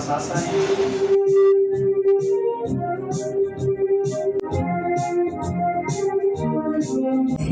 साथ हैं।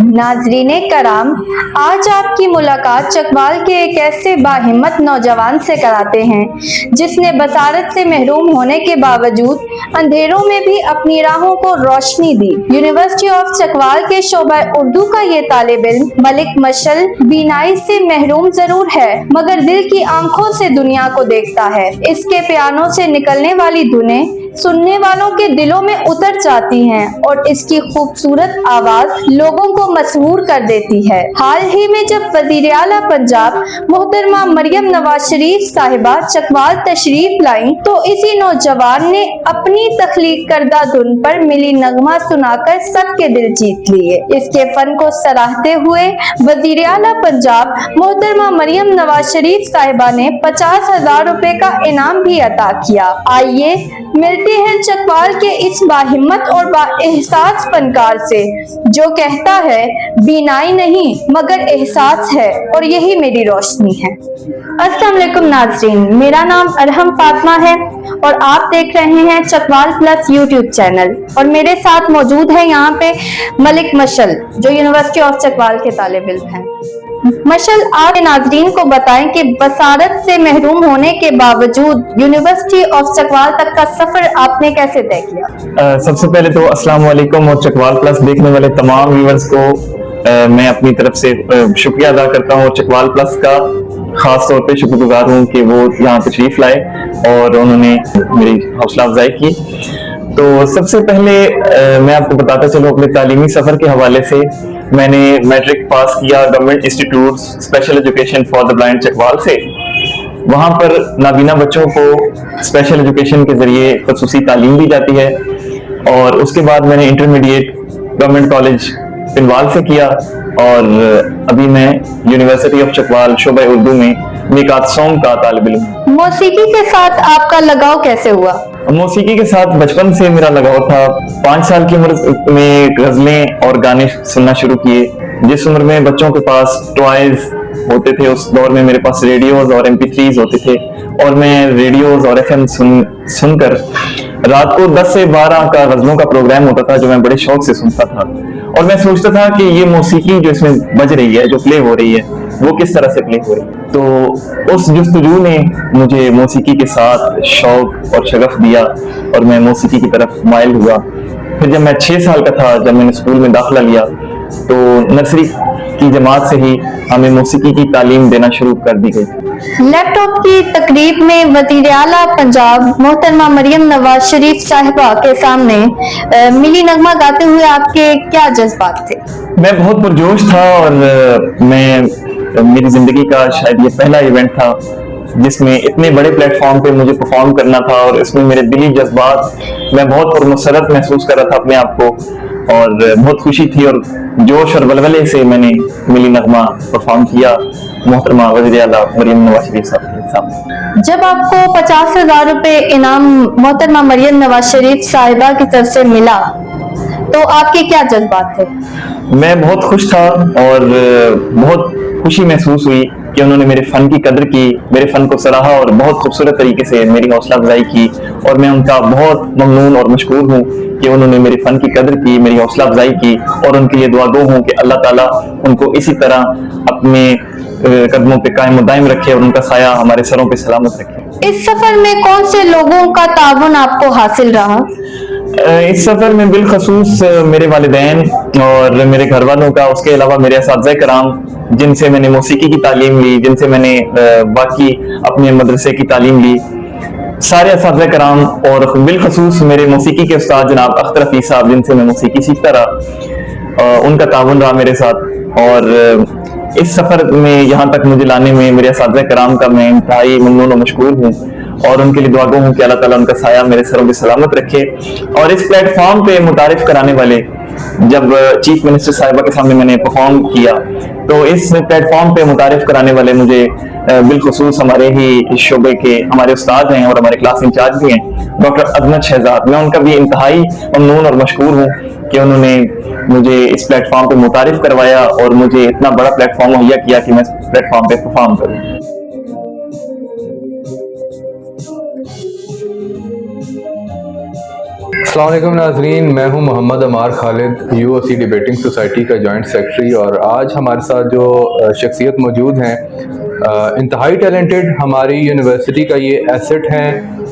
नाज़रीने कराम, आज आपकी मुलाकात चकवाल के एक ऐसे बाहिम्मत नौजवान से कराते हैं जिसने बसारत से महरूम होने के बावजूद अंधेरों में भी अपनी राहों को रोशनी दी। यूनिवर्सिटी ऑफ चकवाल के शोबा उर्दू का ये तालिब इल्म मलिक मशल बीनाई से महरूम जरूर है, मगर दिल की आंखों से दुनिया को देखता है। इसके पियानो से निकलने वाली धुनें सुनने वालों के दिलों में उतर जाती हैं और इसकी खूबसूरत आवाज लोगों को मसहूर कर देती है। हाल ही में जब वजीर आला पंजाब मोहतरमा मरियम नवाज शरीफ साहिबा चकवाल तशरीफ लाई तो इसी नौजवान ने अपनी तख्लीक करदा धुन पर मिली नगमा सुनाकर सबके दिल जीत लिए। इसके फन को सराहते हुए वजीर आला पंजाब मोहतरमा मरियम नवाज शरीफ साहिबा ने 50,000 रुपए का इनाम भी अता किया। आइए मिलते हैं चकवाल के इस बाहिम्मत और बाएहसास फनकार से जो कहता है बीनाई नहीं मगर एहसास है और यही मेरी रोशनी है। अस्सलाम वालेकुम नाज़रीन, मेरा नाम अरहम फातिमा है और आप देख रहे हैं चकवाल प्लस यूट्यूब चैनल और मेरे साथ मौजूद है यहाँ पे मलिक मशल जो यूनिवर्सिटी ऑफ चकवाल के तालिब इल्म हैं। मशल, आप नाज़रीन को बताएं कि बसारत से महरूम होने के बावजूद यूनिवर्सिटी ऑफ चकवाल तक का सफर आपने कैसे तय किया? सबसे पहले तो अस्सलाम वालेकुम और चकवाल प्लस देखने वाले तमाम व्यूअर्स को मैं अपनी तरफ से शुक्रिया अदा करता हूँ। चकवाल प्लस का खास तौर पे शुक्रगुजार हूँ कि वो यहाँ तशरीफ लाए और उन्होंने मेरी हौसला अफजाई की। तो सबसे पहले मैं आपको बताता चलूँ अपने तालीमी सफर के हवाले से। मैंने मैट्रिक पास किया government institute special education for the blind Chakwal से। वहाँ पर नाबीना बच्चों को स्पेशल एजुकेशन के जरिए खसूसी तालीम दी जाती है और उसके बाद मैंने इंटरमीडिएट गवर्नमेंट कॉलेज पिनवाल से किया और अभी मैं यूनिवर्सिटी ऑफ चकवाल शोबा उर्दू में निकात सॉन्ग का तालिब इल्म हूं। मौसीकी के साथ आपका लगाव कैसे हुआ? मौसीकी के साथ बचपन से मेरा लगाव था। 5 साल की उम्र में गजलें और गाने सुनना शुरू किए। जिस उम्र में बच्चों के पास टॉयज होते थे उस दौर में मेरे पास रेडियोज और MP3s होते थे और मैं रेडियोज और FM सुनकर रात को 10 से 12 का गजलों का प्रोग्राम होता था जो मैं बड़े शौक से सुनता था और मैं सोचता था कि ये मौसीकी जो इसमें बज रही है, जो प्ले हो रही है, वो किस तरह से प्ले हो रही है। तो उस जुस्तजू ने मुझे मौसीकी के साथ शौक और शगफ दिया और मैं मौसीकी की तरफ माइल हुआ। फिर जब मैं 6 साल का था, जब मैंने स्कूल में दाखिला लिया तो नर्सरी की जमात से ही हमें मौसीकी की तालीम देना शुरू कर दी गई। लैपटॉप की तकरीब में वज़ीर आला पंजाब मोहतरमा मरियम नवाज शरीफ साहिबा के सामने मिली नगमा गाते हुए आपके क्या जज्बात थे? मैं बहुत पुरजोश था और मेरी जिंदगी का शायद ये पहला इवेंट था जिसमें इतने बड़े प्लेटफॉर्म पे मुझे परफॉर्म करना था और इसमें मेरे दिली जज्बात, मैं बहुत पुरमसरत महसूस कर रहा था अपने आप को और बहुत खुशी थी और जोश और बलबले से मैंने मिली नगमा परफॉर्म किया मोहतरमा वज़ीर आला मरियम नवाज शरीफ साहब के सामने। जब आपको 50,000 रुपए इनाम मोहतरमा मरियम नवाज शरीफ साहिबा की तरफ से मिला तो आपके क्या जज्बात थे? मैं बहुत खुश था और बहुत खुशी महसूस हुई कि उन्होंने मेरे फन की कदर की, मेरे फन को सराहा और बहुत खूबसूरत तरीके से मेरी हौसला अफजाई की और मैं उनका बहुत ममनून और मशकूर हूँ कि उन्होंने मेरे फन की कदर की, मेरी हौसला अफजाई की और उनके लिए दुआगो हूँ कि अल्लाह ताला उनको इसी तरह अपने कदमों पे कायम दायम रखे और उनका साया हमारे सरों पे सलामत रखे। इस सफर में कौन से लोगों का ताउन आपको हासिल रहा? इस सफर में बिलखसूस मेरे वालिदैन और मेरे घर वालों का, उसके अलावा मेरे असातिज़े कराम जिनसे मैंने मौसीकी की तालीम ली, जिनसे मैंने बाकी अपने मदरसे की तालीम ली, सारे असातिज़े कराम और बिलखसूस मेरे मौसीकी के उस्ताद जनाब अख्तर हफीज साहब जिनसे मैं मौसीकी सीखता रहा, उनका ताउन रहा मेरे साथ। और इस सफर में यहाँ तक मुझे लाने में मेरे असातिज़े कराम का मैं इंतहाई ममनून और मशकूर हूँ और उनके लिए दुआगो हूँ कि अल्लाह ताला उनका साया मेरे सरों पे सलामत रखे। और इस प्लेटफॉर्म पे मुतारिफ कराने वाले, जब चीफ मिनिस्टर साहिबा के सामने मैंने परफॉर्म किया तो इस प्लेटफॉर्म पे मुतारिफ कराने वाले मुझे बिलखुसूस हमारे ही शोबे के हमारे उस्ताद हैं और हमारे क्लास इंचार्ज भी हैं, डॉक्टर अजमत शहजाद। मैं उनका भी इंतहाई ममनून और मशकूर हूँ कि उन्होंने मुझे इस प्लेटफॉर्म पे मुतारिफ करवाया और मुझे इतना बड़ा प्लेटफॉर्म मुहैया किया कि मैं इस प्लेटफॉर्म पे परफॉर्म करूँ। السلام علیکم ناظرین، میں ہوں محمد عمار خالد، UOC ڈیبیٹنگ سوسائٹی کا جوائنٹ سیکرٹری، اور آج ہمارے ساتھ جو شخصیت موجود ہیں انتہائی ٹیلنٹڈ، ہماری یونیورسٹی کا یہ ایسٹ ہیں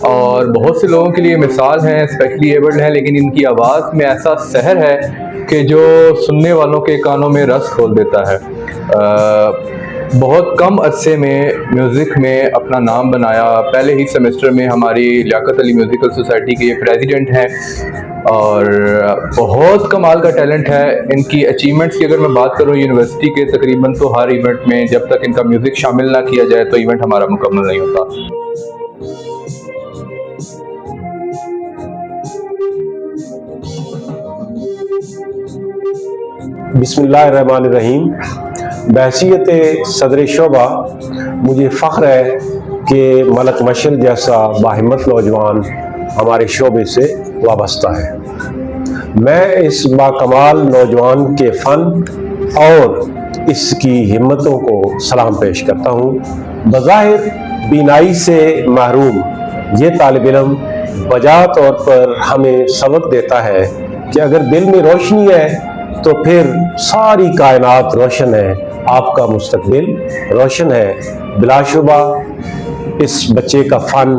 اور بہت سے لوگوں کے لیے مثال ہیں، اسپیشلی ایبلڈ ہیں، لیکن ان کی آواز میں ایسا سحر ہے کہ جو سننے والوں کے کانوں میں رس کھول دیتا ہے۔ بہت کم عرصے میں میوزک میں اپنا نام بنایا، پہلے ہی سیمسٹر میں ہماری لیاقت علی میوزیکل سوسائٹی کے یہ پریزیڈنٹ ہیں اور بہت کمال کا ٹیلنٹ ہے۔ ان کی اچیومنٹس کی اگر میں بات کروں یونیورسٹی کے، تقریباً تو ہر ایونٹ میں جب تک ان کا میوزک شامل نہ کیا جائے تو ایونٹ ہمارا مکمل نہیں ہوتا۔ بسم اللہ الرحمن الرحیم۔ بحیثیت صدر شعبہ مجھے فخر ہے کہ ملک مشل جیسا باہمت نوجوان ہمارے شعبے سے وابستہ ہے۔ میں اس باکمال نوجوان کے فن اور اس کی ہمتوں کو سلام پیش کرتا ہوں۔ بظاہر بینائی سے محروم یہ طالب علم بجا طور پر ہمیں سبق دیتا ہے کہ اگر دل میں روشنی ہے تو پھر ساری کائنات روشن ہے، آپ کا مستقبل روشن ہے۔ بلا شبہ اس بچے کا فن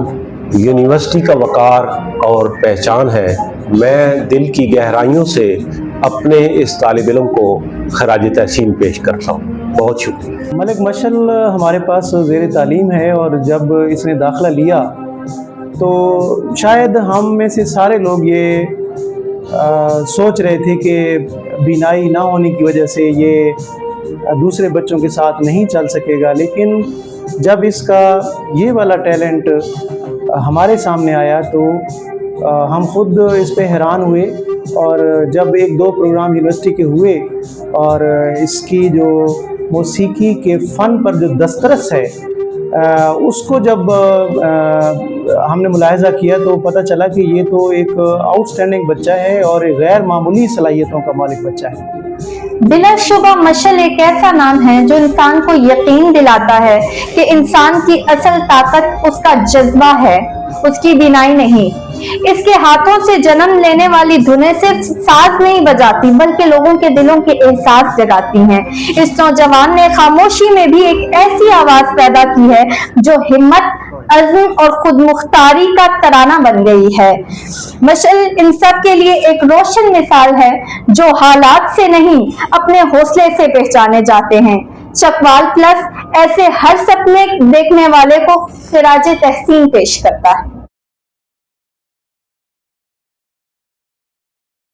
یونیورسٹی کا وقار اور پہچان ہے۔ میں دل کی گہرائیوں سے اپنے اس طالب علم کو خراج تحسین پیش کرتا ہوں۔ بہت شکریہ۔ ملک مشل ہمارے پاس زیر تعلیم ہے، اور جب اس نے داخلہ لیا تو شاید ہم میں سے سارے لوگ یہ سوچ رہے تھے کہ بینائی نہ ہونے کی وجہ سے یہ دوسرے بچوں کے ساتھ نہیں چل سکے گا، لیکن جب اس کا یہ والا ٹیلنٹ ہمارے سامنے آیا تو ہم خود اس پہ حیران ہوئے، اور جب ایک دو پروگرام یونیورسٹی کے ہوئے اور اس کی جو موسیقی کے فن پر جو دسترس ہے اس کو جب ہم نے ملاحظہ کیا تو پتہ چلا کہ یہ تو ایک آؤٹ سٹینڈنگ بچہ ہے اور ایک غیر معمولی صلاحیتوں کا مالک بچہ ہے۔ بلا شبہ مشل ایک ایسا نام ہے جو انسان کو یقین دلاتا ہے کہ انسان کی اصل طاقت اس کا جذبہ ہے، اس کی بینائی نہیں۔ اس کے ہاتھوں سے جنم لینے والی دھنیں صرف ساز نہیں بجاتی بلکہ لوگوں کے دلوں کے احساس جگاتی ہیں۔ اس نوجوان نے خاموشی میں بھی ایک ایسی آواز پیدا کی ہے جو ہمت، عزم اور خود مختاری کا ترانہ بن گئی ہے۔ مشل ان سب کے لیے ایک روشن مثال ہے جو حالات سے نہیں اپنے حوصلے سے پہچانے جاتے ہیں۔ چکوال پلس ایسے ہر سپنے دیکھنے والے کو خراج تحسین پیش کرتا ہے۔